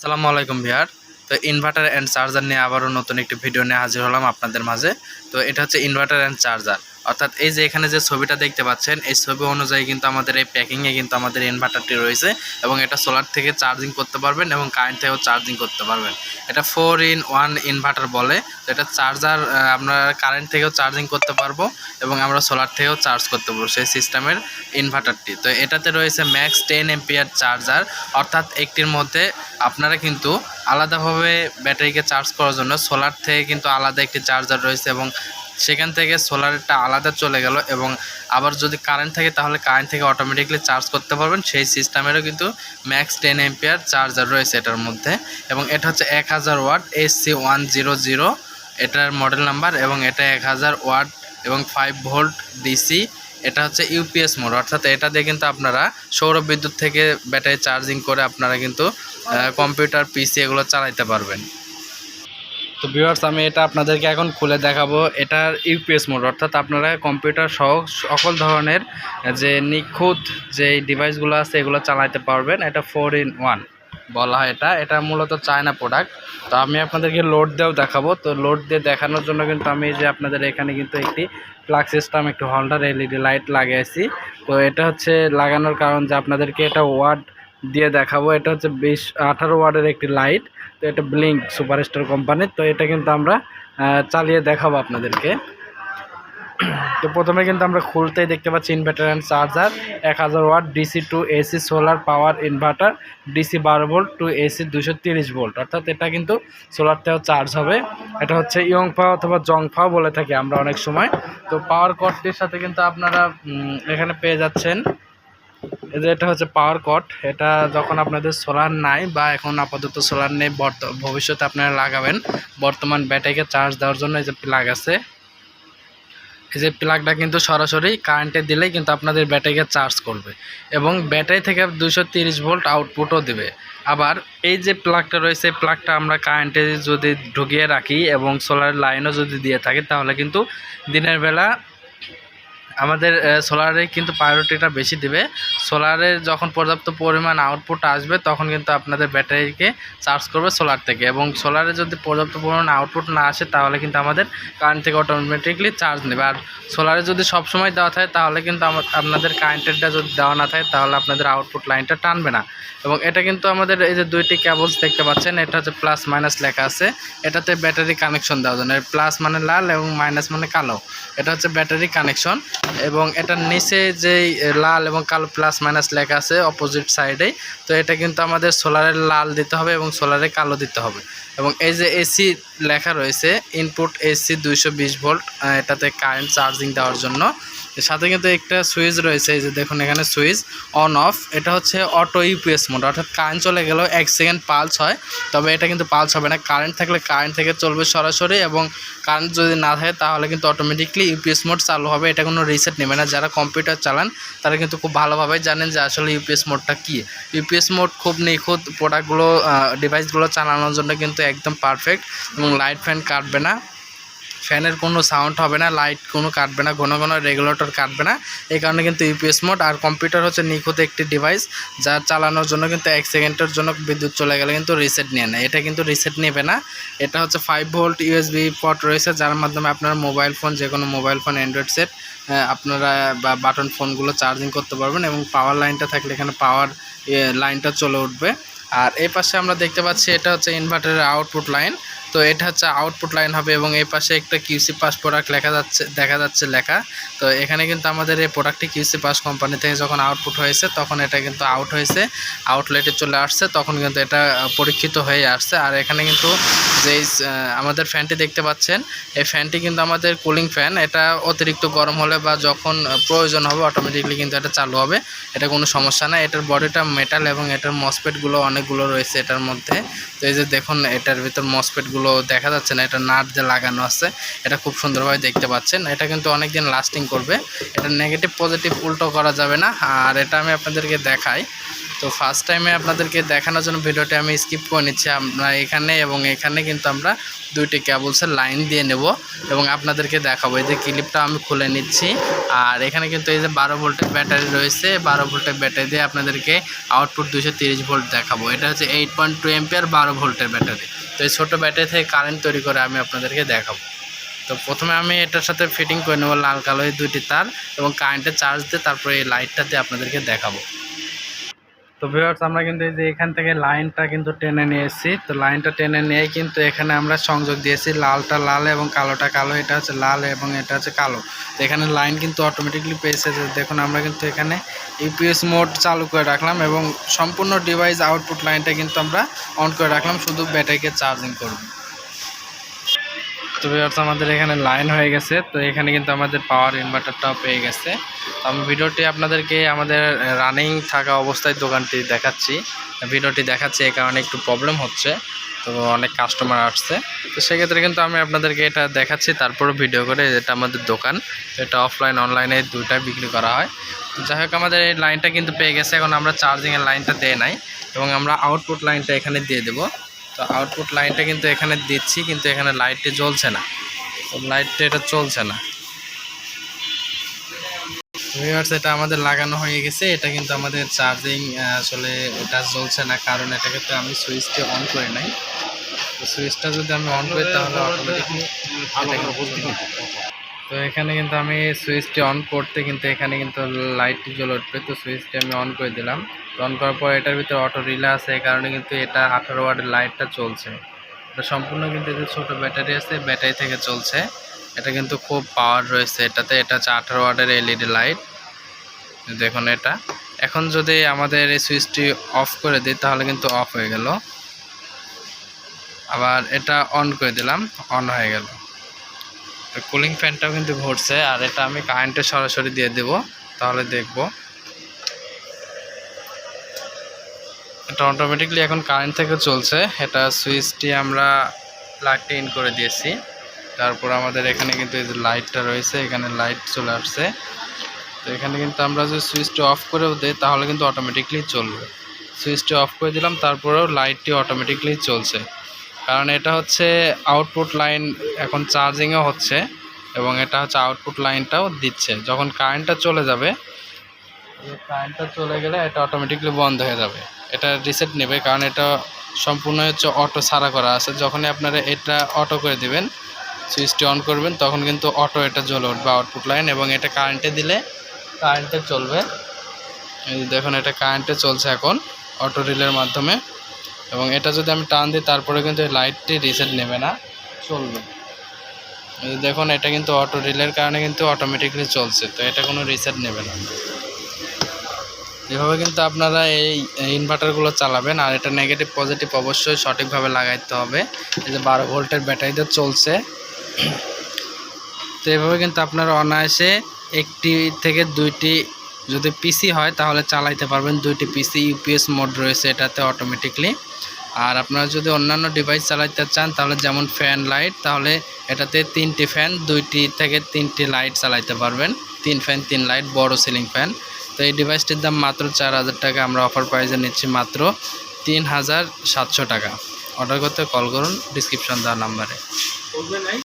আসসালামু আলাইকুম ভিউয়ার। তো ইনভার্টার অ্যান্ড চার্জার নিয়ে আবারও নতুন একটি ভিডিও নিয়ে হাজির হলাম আপনাদের মাঝে। তো এটা হচ্ছে ইনভার্টার অ্যান্ড চার্জার, অর্থাৎ এই যে এখানে যে ছবিটা দেখতে পাচ্ছেন এই ছবি অনুযায়ী কিন্তু আমাদের এই প্যাকিংয়ে কিন্তু আমাদের ইনভার্টারটি রয়েছে এবং এটা সোলার থেকে চার্জিং করতে পারবেন এবং কারেন্ট থেকেও চার্জিং করতে পারবেন। এটা 4-in-1 ইনভার্টার বলে। তো এটা চার্জার আমরা কারেন্ট থেকেও চার্জিং করতে পারবো এবং আমরা সোলার থেকেও চার্জ করতে পারবো সেই সিস্টেমের ইনভার্টারটি। তো এটাতে রয়েছে ম্যাক্স 10 এম্পিয়ার চার্জার, অর্থাৎ একটির মধ্যে আপনারা কিন্তু আলাদাভাবে ব্যাটারিকে চার্জ করার জন্য সোলার থেকে কিন্তু আলাদা একটি চার্জার রয়েছে এবং সেখান থেকে সোলারটা আলাদা চলে গেল এবং আবার যদি কারেন্ট থাকে তাহলে কারেন্ট থেকে অটোমেটিকলি চার্জ করতে পারবেন। সেই সিস্টেমেরও কিন্তু ম্যাক্স 10 এম্পিয়ার চার্জার রয়েছে এটার মধ্যে এবং এটা হচ্ছে 1000 ওয়াট SC100 এটার মডেল নাম্বার এবং এটা 1000 ওয়াট এবং 5 ভোল্ট ডিসি। এটা হচ্ছে ইউপিএস মোড, অর্থাৎ এটা দিয়ে কিন্তু আপনারা সৌর বিদ্যুৎ থেকে ব্যাটারি চার্জিং করে আপনারা কিন্তু কম্পিউটার পিসি এগুলো চালাতে পারবেন। তো ভিউয়ার্স, আমি এটা আপনাদেরকে এখন খুলে দেখাবো। এটার ইউপিএস মোড, অর্থাৎ আপনারা কম্পিউটার সহ সকল ধরনের যে নিখুঁত যে ডিভাইসগুলো আছে এগুলো চালাতে পারবেন। এটা 4-in-1 বলা হয়। এটা মূলত চায়না প্রোডাক্ট। তো আমি আপনাদেরকে লোড দিয়েও দেখাবো। তো লোড দিয়ে দেখানোর জন্য কিন্তু আমি যে আপনাদের এখানে কিন্তু একটি প্লাগ সিস্টেম একটু হোল্ডার এলইডি লাইট লাগিয়েছি। তো এটা হচ্ছে লাগানোর কারণ যে আপনাদেরকে এটা ওয়াট দিয়ে দেখাবো। এটা হচ্ছে 18 ওয়াটের একটি লাইট। তো এটা ব্লিঙ্ক সুপারস্টার কোম্পানির। তো এটা কিন্তু আমরা চালিয়ে দেখাবো আপনাদেরকে। তো প্রথমে কিন্তু আমরা খুলতেই দেখতে পাচ্ছি inverter and charger 1000 watt DC to AC solar power inverter, DC 12 volt to AC 230 volt, অর্থাৎ এটা কিন্তু সোলার থেকেও চার্জ হবে। এটা হচ্ছে ইয়ংফা অথবা জংফা বলে থাকি আমরা অনেক সময়। তো পাওয়ার কর্ডটির সাথে কিন্তু আপনারা এখানে পেয়ে যাচ্ছেন এই যে এটা হচ্ছে পাওয়ার কট। এটা যখন আপনাদের সোলার নাই বা এখন আপাতত সোলার নেই, ভবিষ্যতে আপনারা লাগাবেন, বর্তমান ব্যাটারিকে চার্জ দেওয়ার জন্য এই যে প্লাগ আছে। এই যে প্লাগটা কিন্তু সরাসরি কারেন্টে দিলেই কিন্তু আপনাদের ব্যাটারিকে চার্জ করবে এবং ব্যাটারি থেকে 230 ভোল্ট আউটপুটও দেবে। আবার এই যে প্লাগটা রয়েছে এই প্লাগটা আমরা কারেন্টে যদি ঢুকিয়ে রাখি এবং সোলার লাইনও যদি দিয়ে থাকি তাহলে কিন্তু দিনের বেলা আমাদের সোলারে কিন্তু প্রায়োরিটিটা বেশি দিবে। সোলারের যখন পর্যাপ্ত পরিমাণ আউটপুট আসবে তখন কিন্তু আপনাদের ব্যাটারিকে চার্জ করবে সোলার থেকে, এবং সোলারে যদি পর্যাপ্ত পরিমাণ আউটপুট না আসে তাহলে কিন্তু আমাদের কারেন্ট থেকে অটোমেটিকলি চার্জ নেবে। আর সোলারে যদি সবসময় দেওয়া থাকে তাহলে কিন্তু আপনাদের কারেন্টেরটা যদি দেওয়া না থাকে তাহলে আপনাদের আউটপুট লাইনটা টানবে না। এবং এটা কিন্তু আমাদের এই যে দুইটি কেবলস দেখতে পাচ্ছেন, এটা হচ্ছে প্লাস মাইনাস লেখা আছে। এটাতে ব্যাটারি কানেকশন দেওয়ার জন্য, প্লাস মানে লাল এবং মাইনাস মানে কালো, এটা হচ্ছে ব্যাটারি কানেকশন। এবং এটার নিচে যেই লাল এবং কালো প্লাস মাইনাস লেখা আছে অপোজিট সাইডেই, তো এটা কিন্তু আমাদের সোলারের লাল দিতে হবে এবং সোলারে কালো দিতে হবে। এবং এই যে এসি লেখা রয়েছে ইনপুট এসি 220 ভোল্ট, এটাতে কারেন্ট চার্জিং দেওয়ার জন্য। সাথে কিন্তু একটা সুইচ রয়েছে, এই যে দেখুন এখানে সুইচ অন অফ। এটা হচ্ছে অটো ইউপিএস মোড, অর্থাৎ কারেন্ট চলে গেলেও 1 সেকেন্ড পালস হয়, তবে এটা কিন্তু পালস হবে না। কারেন্ট থাকলে কারেন্ট থেকে চলবে সরাসরি এবং কারেন্ট যদি না থাকে তাহলে কিন্তু অটোমেটিকলি ইউপিএস মোড চালু হবে। এটা কোনো রিসেট নেবে না। যারা কম্পিউটার চালান তারা কিন্তু খুব ভালোভাবে জানেন যে আসলে ইউপিএস মোডটা কী। ইউপিএস মোড খুব নিখুঁত, প্রোডাক্টগুলো ডিভাইসগুলো চালানোর জন্য কিন্তু একদম পারফেক্ট এবং লাইট ফ্যান কাটবে না, ফ্যানের কোনো সাউন্ড হবে না, লাইট কোনো কাটবে না, ঘন ঘন রেগুলেটর কাটবে না। এই কারণে কিন্তু ইউপিএস মোড। আর কম্পিউটার হচ্ছে নিখুঁত একটি ডিভাইস যা চালানোর জন্য কিন্তু 1 সেকেন্ডের জন্য বিদ্যুৎ চলে গেলে কিন্তু রিসেট নিয়ে নেয়, এটা কিন্তু রিসেট নেবে না। এটা হচ্ছে 5 ভোল্ট ইউএসবি পোর্ট রয়েছে, যার মাধ্যমে আপনার মোবাইল ফোন, যে কোনো মোবাইল ফোন, অ্যান্ড্রয়েড সেট আপনারা বা বাটন ফোনগুলো চার্জিং করতে পারবেন এবং পাওয়ার লাইনটা থাকলে এখানে পাওয়ার লাইনটা চলে উঠবে। আর এই পাশে আমরা দেখতে পাচ্ছি এটা হচ্ছে ইনভার্টারের আউটপুট লাইন। তো এটা হচ্ছে আউটপুট লাইন হবে এবং এই পাশে একটা কিউসি পাস প্রোডাক্ট দেখা যাচ্ছে লেখা। তো এখানে কিন্তু আমাদের এই প্রোডাক্টটি কিউসি পাস কোম্পানি থেকে যখন আউটপুট হয়েছে তখন এটা কিন্তু আউট হয়েছে, আউটলেটে চলে আসছে, তখন কিন্তু এটা পরীক্ষিত হয়ে আসছে। আর এখানে কিন্তু যেই আমাদের ফ্যানটি দেখতে পাচ্ছেন এই ফ্যানটি কিন্তু আমাদের কুলিং ফ্যান। এটা অতিরিক্ত গরম হলে বা যখন প্রয়োজন হবে অটোমেটিকলি কিন্তু এটা চালু হবে, এটা কোনো সমস্যা না। এটার বডিটা মেটাল এবং এটার মসপেটগুলো অনেকগুলো রয়েছে এটার মধ্যে। তো এই যে দেখুন এটার ভিতর মসপেটগুলো দেখা যাচ্ছে না, এটা নাট দিয়ে লাগানো আছে, এটা খুব সুন্দরভাবে দেখতে পাচ্ছেন। এটা কিন্তু অনেক দিন লাস্টিং করবে, এটা নেগেটিভ পজিটিভ উল্টো করা যাবে না। আর এটা আমি আপনাদেরকে দেখাই, তো ফার্স্ট টাইমে আপনাদেরকে দেখানোর জন্য ভিডিওটি আমি স্কিপ করে নিচ্ছি। আমরা এখানে এবং এখানে কিন্তু আমরা দুইটি কেবলসের লাইন দিয়ে নেব এবং আপনাদেরকে দেখাবো। এই যে ক্লিপটা আমি খুলে নিচ্ছি, আর এখানে কিন্তু এই যে 12 ভোল্টের ব্যাটারি রয়েছে। 12 ভোল্টের ব্যাটারি দিয়ে আপনাদেরকে আউটপুট 230 ভোল্ট দেখাবো। এটা হচ্ছে 8.2 অ্যাম্পিয়ার 12 ভোল্টের ব্যাটারি। তো এই ছোটো ব্যাটারি থেকে কারেন্ট তৈরি করে আমি আপনাদেরকে দেখাবো। তো প্রথমে আমি এটার সাথে ফিটিং করে নেব লাল কালো এই দুইটি তার এবং কারেন্টে চার্জ দিয়ে তারপরে এই লাইটটা দিয়ে আপনাদেরকে দেখাবো। তো ভিউয়ার্স, আমরা কিন্তু এই যে এখান থেকে লাইনটা কিন্তু টেনে নিয়ে এসেছি। তো লাইনটা টেনে নিয়ে কিন্তু এখানে আমরা সংযোগ দিয়েছি, লালটা লাল এবং কালোটা কালো। এটা হচ্ছে লাল এবং এটা হচ্ছে কালো। তো এখানে লাইন কিন্তু অটোমেটিকলি পেয়েছে। যে দেখুন, আমরা কিন্তু এখানে ইউপিএস মোড চালু করে রাখলাম এবং সম্পূর্ণ ডিভাইস আউটপুট লাইনটা কিন্তু আমরা অন করে রাখলাম, শুধু ব্যাটারিকে চার্জিং করব। তো ভিউয়ার্স, আমাদের এখানে লাইন হয়ে গেছে। তো এখানে কিন্তু আমাদের পাওয়ার ইনভার্টারটাও পেয়ে গেছে। তো আমি ভিডিওটি আপনাদেরকে আমাদের রানিং থাকা অবস্থায় দোকানটি দেখাচ্ছি। ভিডিওটি দেখাচ্ছি এই কারণে একটু প্রবলেম হচ্ছে, তো অনেক কাস্টমার আসছে। তো সেক্ষেত্রে কিন্তু আমি আপনাদেরকে এটা দেখাচ্ছি, তারপরে ভিডিও করে। এটা আমাদের দোকান, এটা অফলাইন অনলাইনে দুইটাই বিক্রি করা হয়। তো যাই হোক, আমাদের এই লাইনটা কিন্তু পেয়ে গেছে। এখন আমরা চার্জিংয়ের লাইনটা দিয়ে নাই এবং আমরা আউটপুট লাইনটা এখানে দিয়ে দেবো। তো আউটপুট লাইনটা কিন্তু এখানে দিচ্ছি, কিন্তু এখানে লাইটটি জ্বলছে না। তো লাইটটা এটা চলছে না। ভিউয়ার্স, এটা আমাদের লাগানো হয়ে গেছে। এটা কিন্তু আমাদের চার্জিং আসলে এটা জ্বলছে না, কারণ এটাকে তো আমি সুইচটি অন করে নাই। তো সুইচটা যদি আমি অন করি তাহলে অটোমেটিকলি। তো এখানে কিন্তু আমি সুইচটি অন করতে কিন্তু এখানে কিন্তু লাইটটি জ্বলে উঠবে। তো সুইচটি আমি অন করে দিলাম। তো অন করার পর এটার ভিতরে অটো রিলে আছে, এই কারণে কিন্তু এটা 18 ওয়াটের লাইটটা চলছে। এটা সম্পূর্ণ কিন্তু যে ছোটো ব্যাটারি আছে, ব্যাটারি থেকে চলছে। এটা কিন্তু খুব পাওয়ার রয়েছে এটাতে। এটা হচ্ছে 18 ওয়াটের এলইডি লাইট। দেখুন, এটা এখন যদি আমাদের এই সুইচটি অফ করে দিই তাহলে কিন্তু অফ হয়ে গেল। আবার এটা অন করে দিলাম, অন হয়ে গেল। কুলিং ফ্যানটাও কিন্তু ঘুরছে। আর এটা আমি কারেন্টে সরাসরি দিয়ে দেব, তাহলে দেখব। এটা অটোমেটিকলি এখন কারেন্ট থেকে চলছে। এটা সুইচটি আমরা প্লাগটি ইন করে দিয়েছি। তারপর আমাদের এখানে কিন্তু এই যে লাইটটা রয়েছে, এখানে লাইট চলে আসছে। তো এখানে কিন্তু আমরা যদি সুইচটি অফ করেও দিই তাহলে কিন্তু অটোমেটিকলি চলবে। সুইচটি অফ করে দিলাম, তারপরেও লাইটটি অটোমেটিকলি চলছে, কারণ এটা হচ্ছে আউটপুট লাইন। এখন চার্জিংও হচ্ছে এবং এটা হচ্ছে আউটপুট লাইনটাও দিচ্ছে। যখন কারেন্টটা চলে যাবে, কারেন্টটা চলে গেলে এটা অটোমেটিকলি বন্ধ হয়ে যাবে। এটা রিসেট নেবে, কারণ এটা সম্পূর্ণ হচ্ছে অটো ছাড়া করা আছে। যখনই আপনারা এটা অটো করে দিবেন, সুইচটি অন করবেন, তখন কিন্তু অটো এটা জ্বলে উঠবে আউটপুট লাইন, এবং এটা কারেন্টে দিলে কারেন্টে চলবে। এই দেখুন, এটা কারেন্টে চলছে এখন অটো রিলের মাধ্যমে। এবং এটা যদি আমি টান দিই তারপরে কিন্তু এই লাইটটি রিসেট নেবে না, চলবে। এই দেখুন, এটা কিন্তু অটো রিলের কারণে কিন্তু অটোমেটিকলি চলছে, তো এটা কোনো রিসেট নেবে না। এভাবে কিন্তু আপনারা এই ইনভার্টারগুলো চালাবেন। আর এটা নেগেটিভ পজিটিভ অবশ্যই সঠিকভাবে লাগাইতে হবে। এই যে 12 ভোল্টের ব্যাটারিতে চলছে। তো এভাবে কিন্তু আপনারা অনায়াসে একটি থেকে দুইটি যদি পিসি হয় তাহলে চালাইতে পারবেন। দুইটি পিসি ইউপিএস মোড রয়েছে এটাতে অটোমেটিকলি। আর আপনারা যদি অন্যান্য ডিভাইস চালাতে চান, তাহলে যেমন ফ্যান লাইট, তাহলে এটাতে 3টি ফ্যান 2টি থেকে 3টি লাইট চালাইতে পারবেন। 3 ফ্যান 3 লাইট, বড় সিলিং ফ্যান। তো এই ডিভাইসটির দাম মাত্র 4000 টাকা। আমরা অফার প্রাইসে নিচ্ছি মাত্র 3700 টাকা। অর্ডার করতে কল করুন ডিসক্রিপশন দেওয়া নাম্বারে।